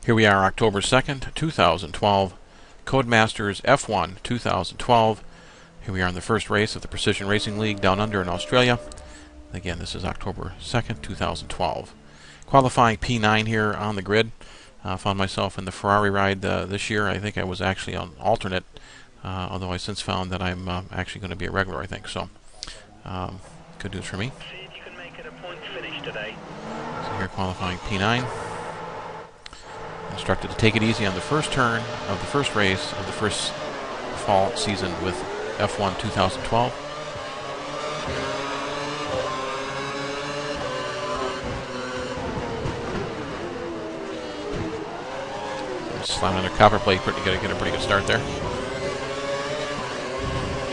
Here we are, October 2nd, 2012, Codemasters F1 2012. Here we are in the first race of the Precision Racing League down under in Australia. Again, this is October 2nd, 2012. Qualifying P9 here on the grid. Found myself in the Ferrari ride this year. I think I was actually on alternate, although I since found that I'm actually going to be a regular, I think. So, good news for me. See if you can make it a point finish today. So here qualifying P9. Instructed to take it easy on the first turn of the first race of the first fall season with F1 2012. Slamming under copper plate, get a pretty good start there.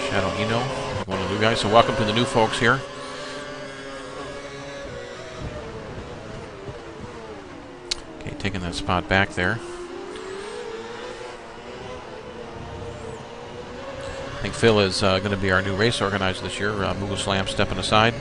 Shadow Eno, one of the new guys. So welcome to the new folks here. Okay, taking that spot back there. I think Phil is going to be our new race organizer this year. Moogle Slam stepping aside.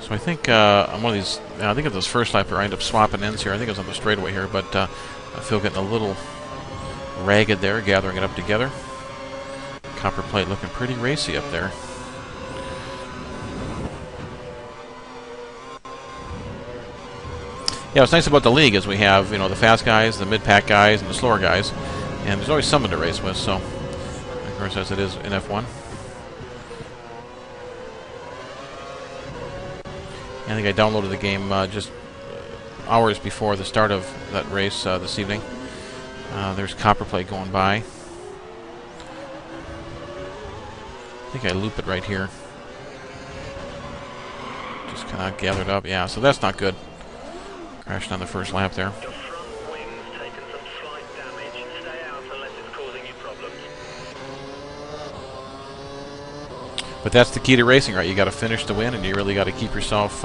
So I think on one of these, I think it's this first lap where I end up swapping ends here. I think it was on the straightaway here, but I feel getting a little ragged there, gathering it up together. Copper plate looking pretty racy up there. Yeah, what's nice about the league is we have, the fast guys, the mid-pack guys, and the slower guys, and there's always someone to race with. So, of course, as it is in F1. I think I downloaded the game just hours before the start of that race this evening. There's copper plate going by. I think I loop it right here. Just kind of gathered up. Yeah, so that's not good. Crashed on the first lap there. Your front wing's taken some slight damage. Stay out unless it's causing you problems. But that's the key to racing, right? You got to finish to win, and you really got to keep yourself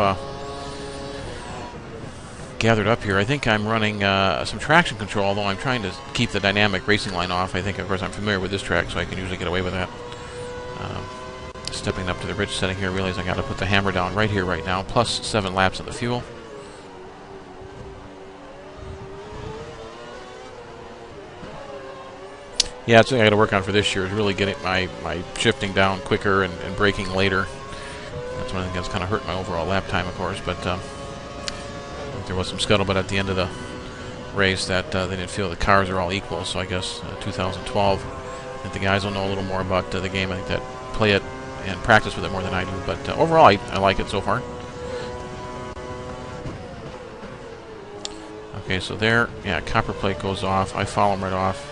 gathered up here. I think I'm running some traction control, although I'm trying to keep the dynamic racing line off. I think, of course, I'm familiar with this track, so I can usually get away with that. Stepping up to the bridge setting here, realize I got to put the hammer down right here, right now. Plus 7 laps of the fuel. Yeah, that's something I got to work on for this year, is really getting my shifting down quicker and braking later. That's one of the things that's kind of hurt my overall lap time, of course, but there was some scuttlebutt at the end of the race that they didn't feel the cars are all equal, so I guess 2012, I think the guys will know a little more about the game. I think that play it and practice with it more than I do, but overall I like it so far. Okay, so there, yeah, copper plate goes off. I follow him right off.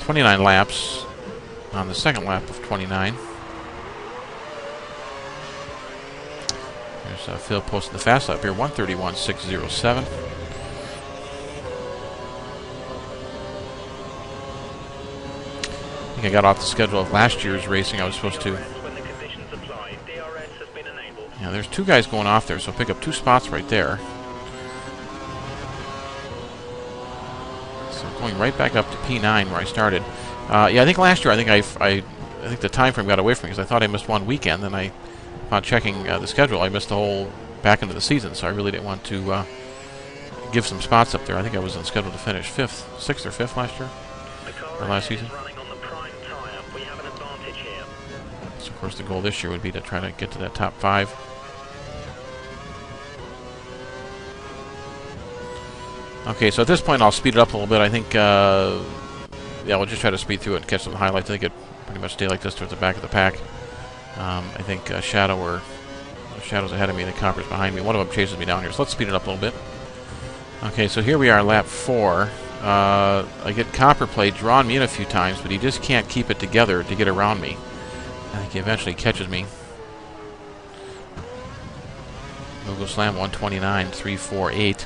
29 laps on the second lap of 29. There's Phil posting the fast lap here, 1:31.607. I think I got off the schedule of last year's racing. I was supposed to. Yeah, there's 2 guys going off there, so pick up 2 spots right there. So going right back up to P9 where I started. Yeah, I think last year, I think the time frame got away from me because I thought I missed one weekend, and upon checking the schedule, I missed the whole back into the season, so I really didn't want to give some spots up there. I think I was on schedule to finish 6th or 5th last year, or last season. So, of course, the goal this year would be to try to get to that top 5. Okay, so at this point, I'll speed it up a little bit. I think, yeah, we'll just try to speed through it and catch some highlights. I think it pretty much stay like this towards the back of the pack. I think Shadow's ahead of me, the Copper's behind me. One of them chases me down here, so let's speed it up a little bit. Okay, so here we are, lap 4. I get copper plate drawing me in a few times, but he just can't keep it together to get around me. I think he eventually catches me. Moogle Slam 129.348.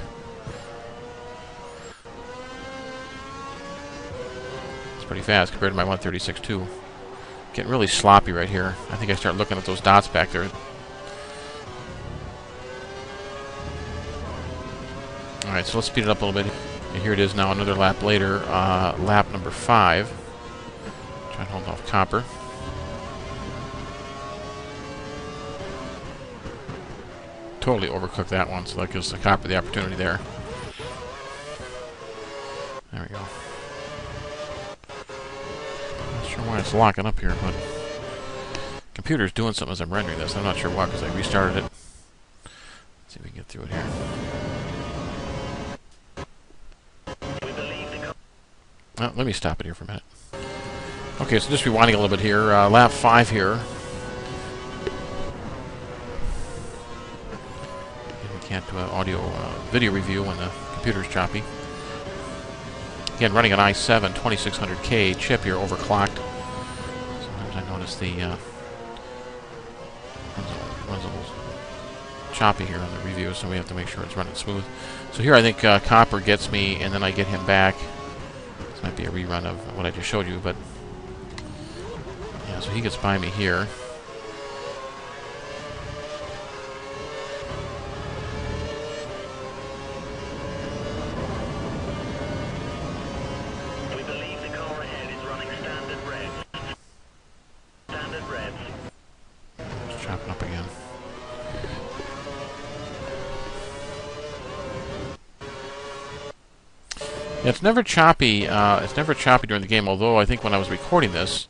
It's pretty fast compared to my 136.2. Getting really sloppy right here. I think I start looking at those dots back there. Alright, so let's speed it up a little bit. And here it is now, another lap later, lap number 5. Try to hold off Copper. Totally overcooked that one, so that gives the Copper the opportunity there. There we go. Not sure why it's locking up here, but computer's doing something as I'm rendering this. I'm not sure why, because I restarted it. Let's see if we can get through it here. Well, let me stop it here for a minute. Okay, so just rewinding a little bit here. Lap 5 here. We can't do an audio video review when the computer's choppy. Again, running an i7 2600K chip here, overclocked. Sometimes I notice the runs a little choppy here on the review, so we have to make sure it's running smooth. So here I think Copper gets me, and then I get him back. This might be a rerun of what I just showed you, but yeah, so he gets by me here. We believe the car ahead is running standard revs. Standard revs. Just chopping up again. Yeah, it's never choppy. It's never choppy during the game. Although I think when I was recording this,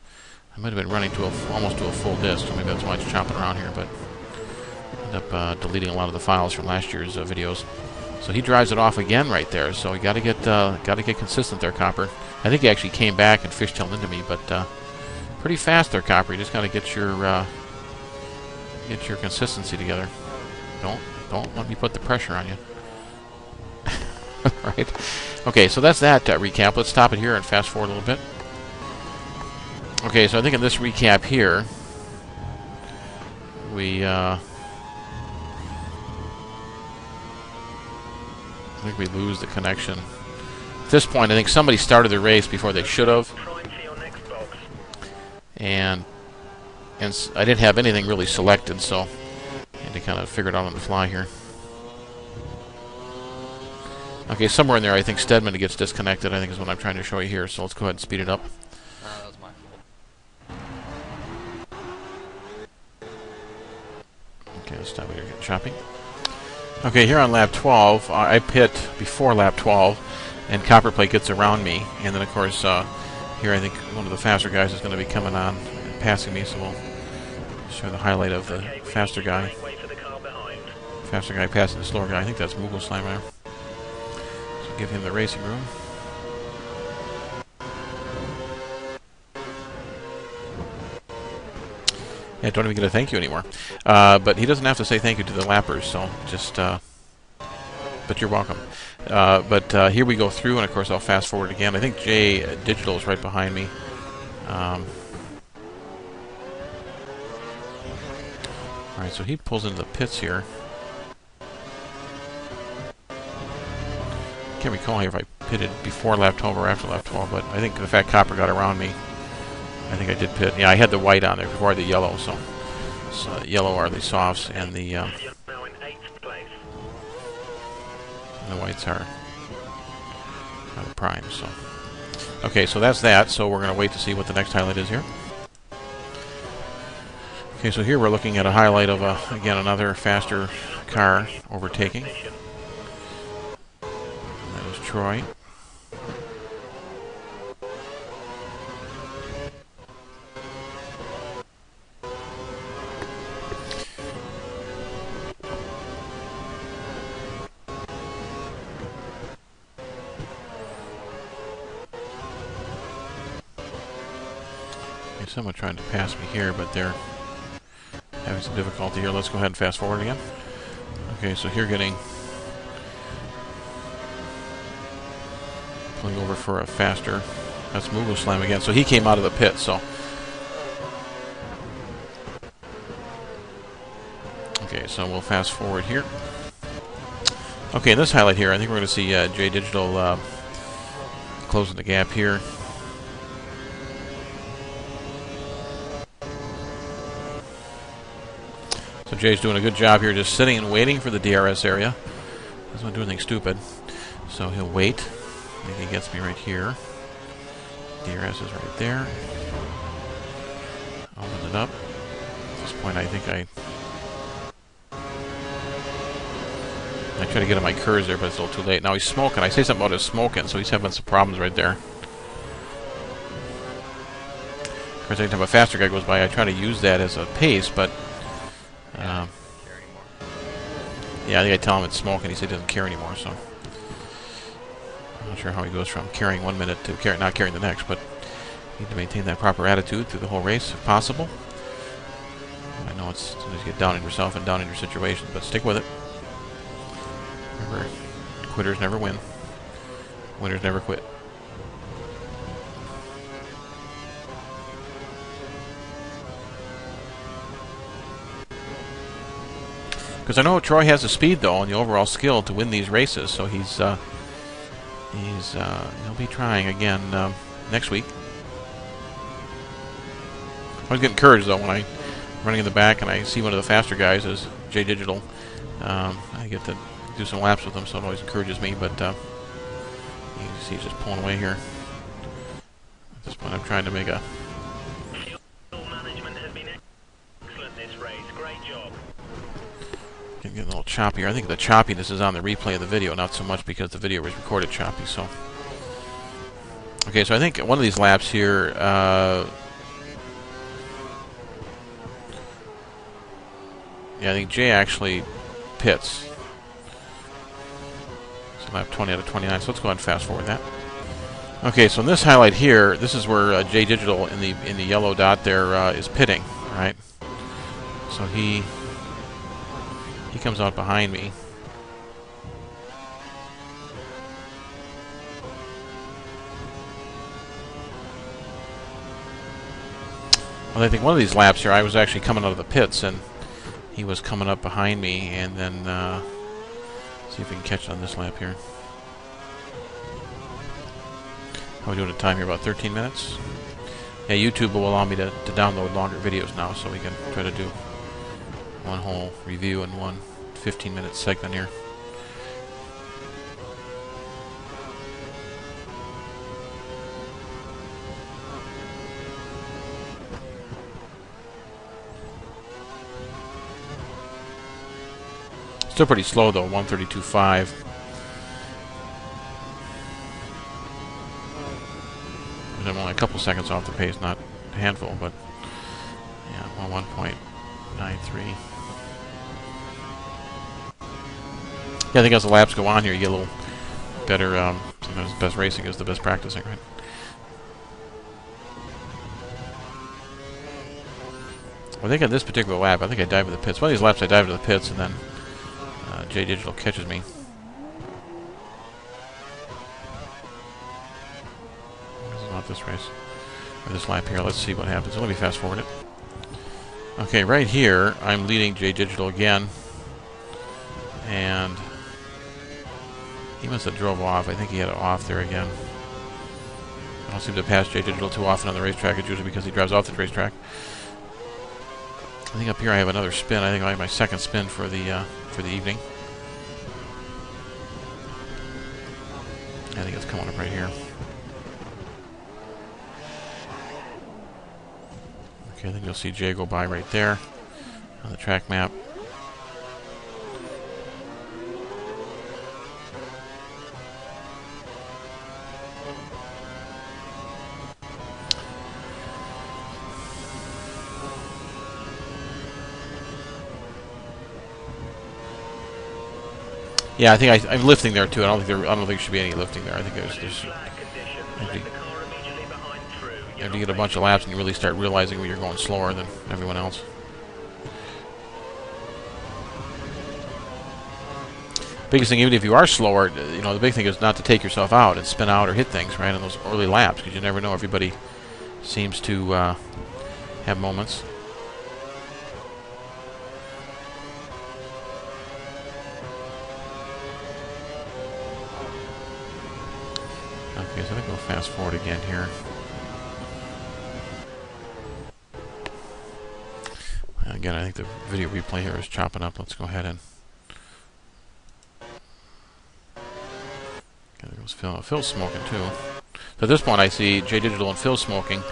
I might have been running to almost to a full disk, so maybe that's why it's chopping around here. But I end up deleting a lot of the files from last year's videos. So he drives it off again right there. So you got to get consistent there, Copper. I think he actually came back and fishtailed into me, but pretty fast there, Copper. You just got to get your consistency together. Don't let me put the pressure on you. Right? Okay, so that's that recap. Let's stop it here and fast forward a little bit. Okay, so I think in this recap here, I think we lose the connection. At this point, I think somebody started the race before they should have. And I didn't have anything really selected, so I had to kind of figure it out on the fly here. Okay, somewhere in there, I think Stedman gets disconnected, I think is what I'm trying to show you here, so let's go ahead and speed it up. That was my fault. Okay, let's stop it here, get chopping. Okay, here on lap 12, I pit before lap 12, and Copperplate gets around me, and then of course, here I think one of the faster guys is going to be coming on and passing me, so we'll show the highlight of the faster guy. Faster guy passing the slower guy. I think that's Moogle Slammer. So give him the racing room. Yeah, don't even get a thank you anymore. But he doesn't have to say thank you to the lappers, so just... but you're welcome. But here we go through, and of course I'll fast forward again. I think Jay Digital is right behind me. Alright, so he pulls into the pits here. I can't recall here if I pitted before lap 12 or after lap 12, but I think the fact Copper got around me, I think I did pit. Yeah, I had the white on there before I had the yellow, so yellow are the softs, and the whites are the primes. So, okay, so that's that. So we're going to wait to see what the next highlight is here. Okay, so here we're looking at a highlight of again another faster car overtaking. And that was Troy. Someone trying to pass me here, but they're having some difficulty here. Let's go ahead and fast forward again. Okay, so here pulling over for a faster. That's Moogle Slam again. So he came out of the pit, so. Okay, so we'll fast forward here. Okay, in this highlight here, I think we're going to see Jay Digital closing the gap here. So Jay's doing a good job here, just sitting and waiting for the DRS area. Doesn't want to do anything stupid. So he'll wait. I think he gets me right here. DRS is right there. Open it up. At this point, I think I try to get on my cursor, but it's a little too late. Now he's smoking. I say something about his smoking, so he's having some problems right there. Of course, every time a faster guy goes by, I try to use that as a pace, but yeah, I think I tell him it's smoking. He said he doesn't care anymore, so I'm not sure how he goes from carrying 1 minute to not carrying the next, but you need to maintain that proper attitude through the whole race if possible. I know it's sometimes you get down on yourself and down in your situation, but stick with it. Remember, quitters never win. Winners never quit. Because I know Troy has the speed, though, and the overall skill to win these races, so he'll be trying again next week. I always get encouraged, though, when I'm running in the back and I see one of the faster guys as J Digital. I get to do some laps with him, so it always encourages me, but you can see he's just pulling away here. At this point, I'm trying to make a... Fuel management has been excellent this race. Great job. Getting a little choppy. I think the choppiness is on the replay of the video, not so much because the video was recorded choppy, so... Okay, so I think one of these laps here... yeah, I think Jay actually pits. So lap 20 out of 29, so let's go ahead and fast forward that. Okay, so in this highlight here, this is where J Digital in the yellow dot there is pitting, right? So he comes out behind me. Well, I think one of these laps here, I was actually coming out of the pits, and he was coming up behind me, and then see if we can catch it on this lap here. How are we doing a time here? About 13 minutes? Yeah, YouTube will allow me to download longer videos now, so we can try to do one whole review in one 15-minute segment here. Still pretty slow though, 132.5. I'm only a couple seconds off the pace, not a handful, but yeah, well, 1.93. Yeah, I think as the laps go on here, you get a little better. Sometimes the best racing is the best practicing, right? I think on this particular lap, I think I dive to the pits. One of these laps, I dive to the pits, and then J Digital catches me. This is not this race, or this lap here. Let's see what happens. Let me fast forward it. Okay, right here, I'm leading J Digital again, and he must have drove off. I think he had it off there again. I don't seem to pass J Digital too often on the racetrack. It's usually because he drives off the racetrack. I think up here I have another spin. I think I have my second spin for the evening. I think it's coming up right here. Okay, then you'll see Jay go by right there on the track map. Yeah, I think I'm lifting there too. I don't think there should be any lifting there. I think there's you have to get a bunch of laps and you really start realizing when you're going slower than everyone else. Biggest thing, even if you are slower, you know, the big thing is not to take yourself out and spin out or hit things right in those early laps, because you never know. Everybody seems to have moments. Okay, so I think we'll fast forward again here. Again, I think the video replay here is chopping up. Let's go ahead and There goes Phil. Phil's smoking too. So at this point, I see J Digital and Phil smoking,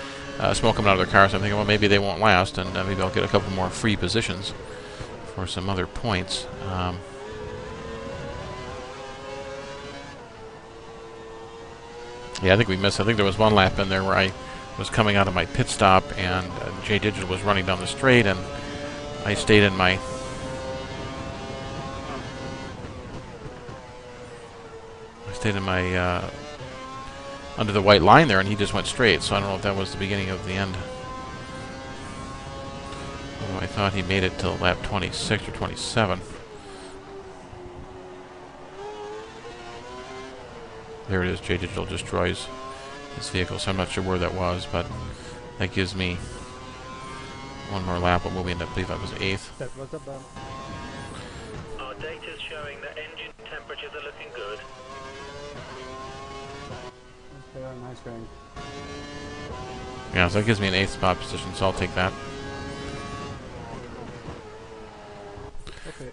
smoke coming out of their car. So I'm thinking, well, maybe they won't last, and maybe I'll get a couple more free positions for some other points. Yeah, I think we missed. I think there was one lap in there where I was coming out of my pit stop, and J Digital was running down the straight, and I stayed in my under the white line there, and he just went straight. So I don't know if that was the beginning of the end. Although I thought he made it till lap 26 or 27. There it is. J Digital destroys his vehicle, so I'm not sure where that was, but that gives me one more lap. What will we end up? I believe that was 8th. That was a bump. Our data's showing that engine temperatures are looking good. Okay, nice going. Yeah, so that gives me an 8th spot position, so I'll take that. Okay.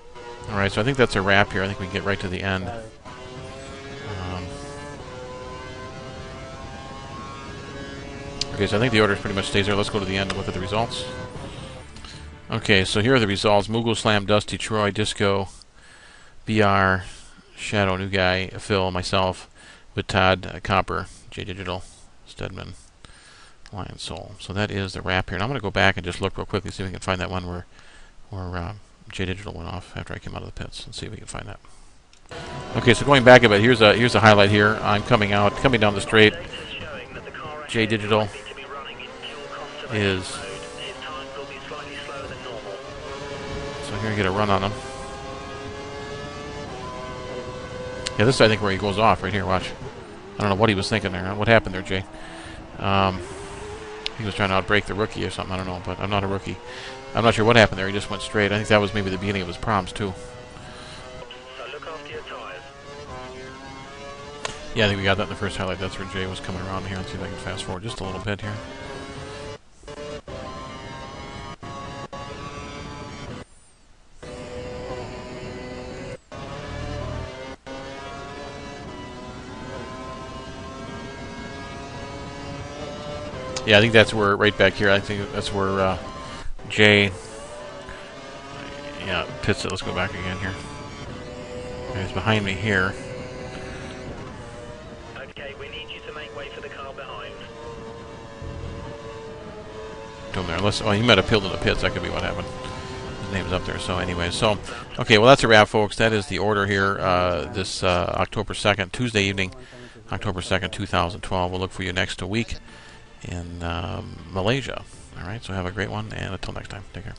Alright, so I think that's a wrap here. I think we can get right to the end. Okay, so I think the order pretty much stays there. Let's go to the end and look at the results. Okay, so here are the results. Mughal Slam, Dusty, Troy, Disco, BR, Shadow, New Guy, Phil, myself, with Todd, Copper, J Digital, Stedman, Lion Soul. So that is the wrap here. And I'm going to go back and just look real quickly, see if we can find that one where J Digital went off after I came out of the pits, and see if we can find that. Okay, so going back a bit, here's a highlight here. I'm coming down the straight. J Digital is, so I'm going to get a run on him. Yeah, this is, I think, where he goes off right here. Watch. I don't know what he was thinking there. What happened there, Jay? He was trying to outbrake the rookie or something. I don't know, but I'm not a rookie. I'm not sure what happened there. He just went straight. I think that was maybe the beginning of his problems, too. So look after your tires. Yeah, I think we got that in the first highlight. That's where Jay was coming around here. Let's see if I can fast forward just a little bit here. Yeah, I think that's where, right back here, I think that's where Jay, yeah, pits it. Let's go back again here. Okay, he's behind me here. Okay, we need you to make way for the car behind. To him there. Unless, oh, he might have peeled in the pits. That could be what happened. His name's up there. So anyway, so, okay, well, that's a wrap, folks. That is the order here this October 2nd, Tuesday evening, October 2nd, 2012. We'll look for you next week in Malaysia. All right, so have a great one, and until next time, take care.